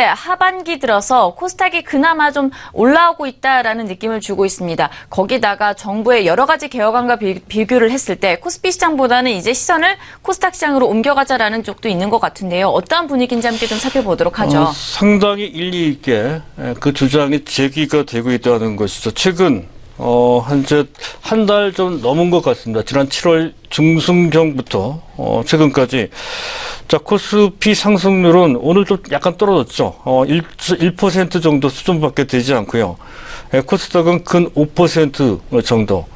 하반기 들어서 코스닥이 그나마 좀 올라오고 있다라는 느낌을 주고 있습니다. 거기다가 정부의 여러 가지 개혁안과 비교를 했을 때 코스피 시장보다는 이제 시선을 코스닥 시장으로 옮겨가자라는 쪽도 있는 것 같은데요. 어떠한 분위기인지 함께 좀 살펴보도록 하죠. 상당히 일리 있게 그 주장이 제기가 되고 있다는 것이죠. 최근 현재 한 달 좀 넘은 것 같습니다. 지난 7월 중순경부터 최근까지 자 코스피 상승률은 오늘 좀 약간 떨어졌죠. 1% 정도 수준밖에 되지 않고요. 코스닥은 근 5% 정도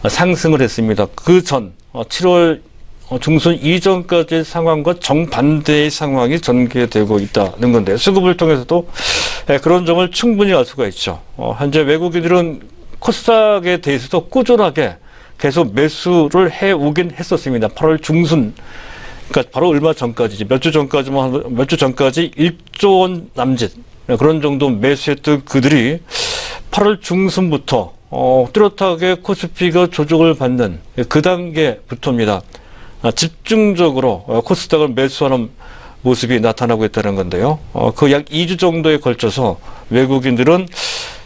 상승을 했습니다. 그 전 7월 중순 이전까지의 상황과 정반대의 상황이 전개되고 있다는 건데 수급을 통해서도 그런 점을 충분히 알 수가 있죠. 현재 외국인들은 코스닥에 대해서도 꾸준하게 계속 매수를 해오긴 했었습니다. 8월 중순, 그러니까 바로 얼마 전까지, 몇 주 전까지 1조 원 남짓 그런 정도 매수했던 그들이 8월 중순부터 뚜렷하게 코스피가 조정을 받는 그 단계부터입니다. 집중적으로 코스닥을 매수하는 모습이 나타나고 있다는 건데요. 그 약 2주 정도에 걸쳐서 외국인들은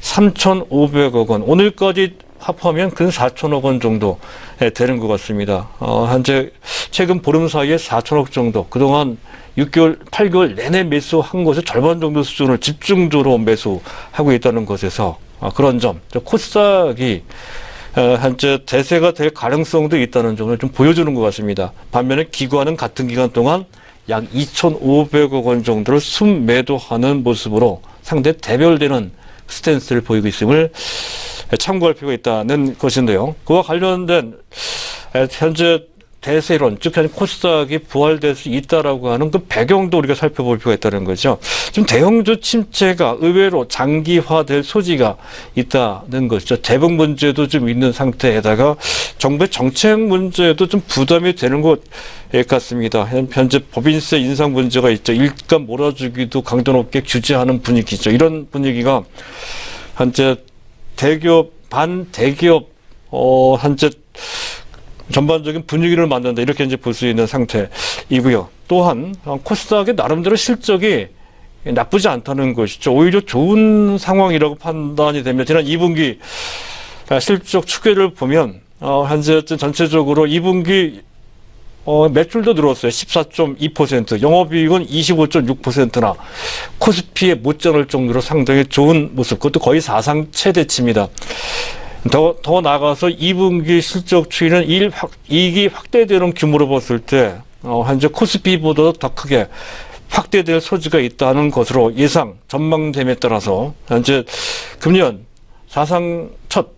3,500억 원, 오늘까지 합하면 근 4천억 원 정도 되는 것 같습니다. 현재 최근 보름 사이에 4천억 정도, 그동안 6개월, 8개월 내내 매수한 것의 절반 정도 수준을 집중적으로 매수하고 있다는 것에서 그런 점, 코스닥이 현재 대세가 될 가능성도 있다는 점을 좀 보여주는 것 같습니다. 반면에 기관은 같은 기간 동안 약 2,500억 원 정도를 순매도하는 모습으로 상당히 대별되는 스탠스를 보이고 있음을 참고할 필요가 있다는 것인데요. 그와 관련된 현재 대세론, 즉 현재 코스닥이 부활될 수 있다라고 하는 그 배경도 우리가 살펴볼 필요가 있다는 거죠. 지금 대형주 침체가 의외로 장기화될 소지가 있다는 것이죠. 대북 문제도 좀 있는 상태에다가 정부의 정책 문제도 좀 부담이 되는 것 같습니다. 현재 법인세 인상 문제가 있죠. 일감 몰아주기도 강도 높게 규제하는 분위기죠. 이런 분위기가 현재 대기업, 반대기업 현재 전반적인 분위기를 만든다, 이렇게 이제 볼 수 있는 상태이고요. 또한 코스닥의 나름대로 실적이 나쁘지 않다는 것이죠. 오히려 좋은 상황이라고 판단이 되면 지난 2분기 실적 추계를 보면 현재 전체적으로 2분기 매출도 늘었어요. 14.2%, 영업이익은 25.6%나 코스피에 못지않을 정도로 상당히 좋은 모습, 그것도 거의 사상 최대치입니다. 더 나아가서 2분기 실적 추이는 이익이 확대되는 규모로 봤을 때 현재 코스피보다 더 크게 확대될 소지가 있다는 것으로 전망됨에 따라서 현재 금년 사상 첫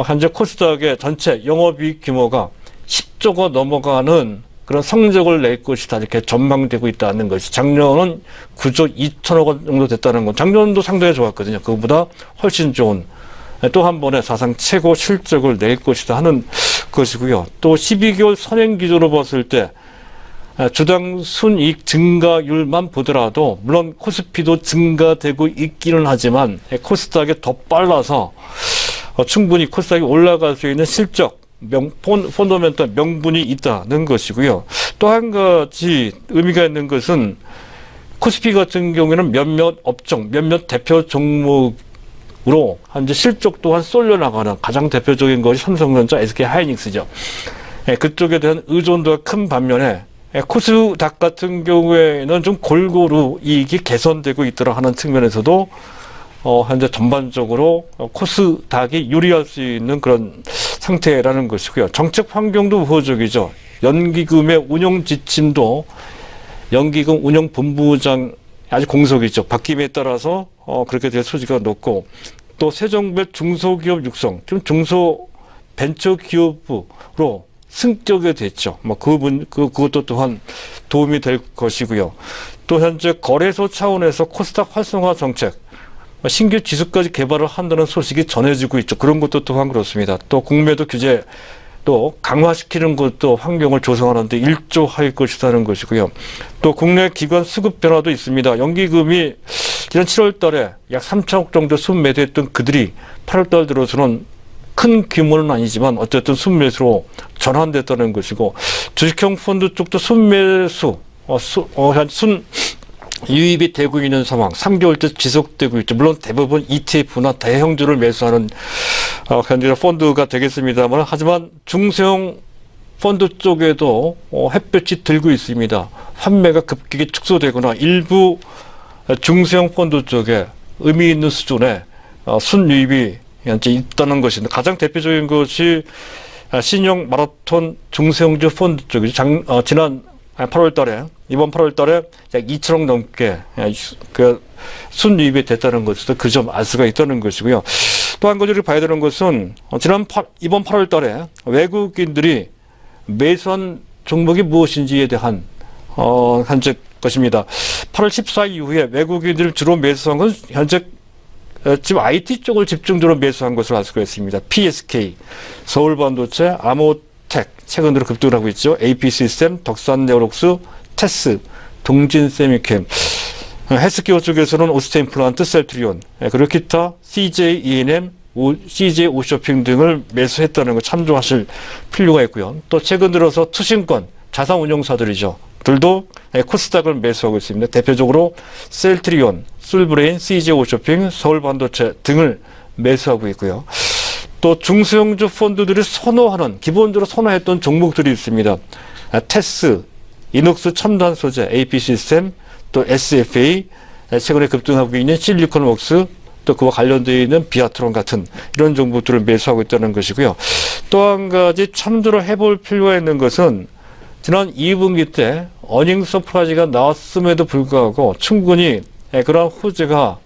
현재 코스닥의 전체 영업이익 규모가 10조가 넘어가는 그런 성적을 낼 것이다, 이렇게 전망되고 있다는 것이, 작년은 9조 2천억 원 정도 됐다는 건, 작년도 상당히 좋았거든요. 그거보다 훨씬 좋은 또 한 번의 사상 최고 실적을 낼 것이다 하는 것이고요. 또 12개월 선행 기조로 봤을 때 주당 순이익 증가율만 보더라도 물론 코스피도 증가되고 있기는 하지만 코스닥에 더 빨라서 충분히 코스닥이 올라갈 수 있는 실적 펀더멘털 명분이 있다는 것이고요. 또 한 가지 의미가 있는 것은 코스피 같은 경우에는 몇몇 업종, 몇몇 대표 종목으로 현재 실적 또한 쏠려나가는 가장 대표적인 것이 삼성전자, SK하이닉스죠. 그쪽에 대한 의존도가 큰 반면에 코스닥 같은 경우에는 좀 골고루 이익이 개선되고 있더라 하는 측면에서도 현재 전반적으로 코스닥이 유리할 수 있는 그런 상태라는 것이고요. 정책 환경도 우호적이죠. 연기금의 운영 지침도 연기금 운영본부장 아주 공석이죠. 바뀜에 따라서 그렇게 될 소지가 높고, 또 새 정부의 중소기업 육성, 좀 중소벤처기업부로 승격이 됐죠. 그것도 또한 도움이 될 것이고요. 또 현재 거래소 차원에서 코스닥 활성화 정책, 신규 지수까지 개발을 한다는 소식이 전해지고 있죠. 그런 것도 또한 그렇습니다. 또 국매도 규제 또 강화시키는 것도 환경을 조성하는데 일조할 것이라는 것이고요. 또 국내 기관 수급 변화도 있습니다. 연기금이 지난 7월 달에 약 3천억 정도 순매도했던 그들이 8월 달 들어서는 큰 규모는 아니지만 어쨌든 순매수로 전환됐다는 것이고, 주식형 펀드 쪽도 순매수, 유입이 되고 있는 상황, 3개월째 지속되고 있죠. 물론 대부분 ETF나 대형주를 매수하는 현재 펀드가 되겠습니다만, 하지만 중소형 펀드 쪽에도 햇볕이 들고 있습니다. 환매가 급격히 축소되거나 일부 중소형 펀드 쪽에 의미 있는 수준의 순유입이 현재 있다는 것인데, 가장 대표적인 것이 신용 마라톤 중소형주 펀드 쪽이죠. 지난 8월 달에, 이번 8월 달에 약 2천억 넘게 그 순유입이 됐다는 것에서 그 점 알 수가 있다는 것이고요. 또 한 가지 봐야 되는 것은 이번 8월 달에 외국인들이 매수한 종목이 무엇인지에 대한 현재 것입니다. 8월 14일 이후에 외국인들이 주로 매수한 건 현재 지금 IT 쪽을 집중적으로 매수한 것으로 알 수가 있습니다. PSK, 서울반도체, 아모텍 최근 들어 급등을 하고 있죠. AP시스템, 덕산네오록스, 테스, 동진세미캠, 헬스케어 쪽에서는 오스테인플란트, 셀트리온, 그리고 기타 CJ E&M, CJ 오쇼핑 등을 매수했다는 걸 참조하실 필요가 있고요. 또 최근 들어서 투신권, 자산운용사들이죠. 들도 코스닥을 매수하고 있습니다. 대표적으로 셀트리온, 술브레인, CJ 오쇼핑, 서울반도체 등을 매수하고 있고요. 또 중소형주 펀드들이 기본적으로 선호했던 종목들이 있습니다. 테스, 이녹스 첨단 소재, AP시스템, 또 SFA, 최근에 급등하고 있는 실리콘웍스, 또 그와 관련되어 있는 비아트론 같은 이런 종목들을 매수하고 있다는 것이고요. 또 한 가지 참조를 해볼 필요가 있는 것은 지난 2분기 때 어닝 서프라이즈가 나왔음에도 불구하고 충분히 그러한 호재가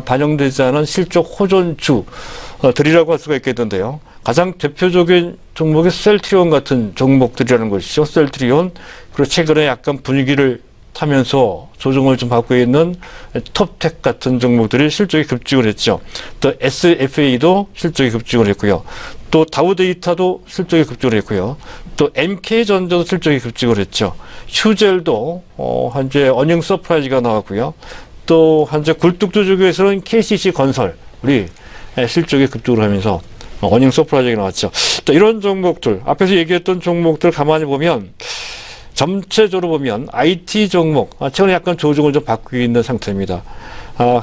반영되지 않은 실적 호전주들이라고 할 수가 있겠는데요. 가장 대표적인 종목이 셀트리온 같은 종목들이라는 것이죠. 셀트리온, 그리고 최근에 약간 분위기를 타면서 조정을 좀 받고 있는 톱텍 같은 종목들이 실적이 급증을 했죠. 또 SFA도 실적이 급증을 했고요. 또 다우데이터도 실적이 급증을 했고요. 또 MK전자도 실적이 급증을 했죠. 휴젤도 현재 어닝 서프라이즈가 나왔고요. 또 현재 굴뚝주 중에서는 KCC 건설이 실적이 급증을 하면서 어닝 서프라이즈가 나왔죠. 또 이런 종목들, 앞에서 얘기했던 종목들 가만히 보면 전체적으로 보면 IT 종목, 최근에 약간 조정을 좀 받고 있는 상태입니다.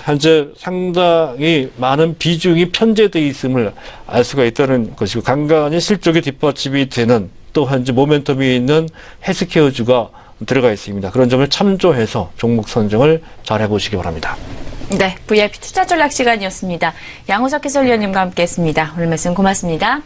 현재 상당히 많은 비중이 편제되어 있음을 알 수가 있다는 것이고, 간간히 실적이 뒷받침이 되는 또 현재 모멘텀이 있는 헬스케어주가 들어가 있습니다. 그런 점을 참조해서 종목 선정을 잘 해보시기 바랍니다. 네, VIP 투자 전략 시간이었습니다. 양호석 해설위원님과 함께했습니다. 오늘 말씀 고맙습니다.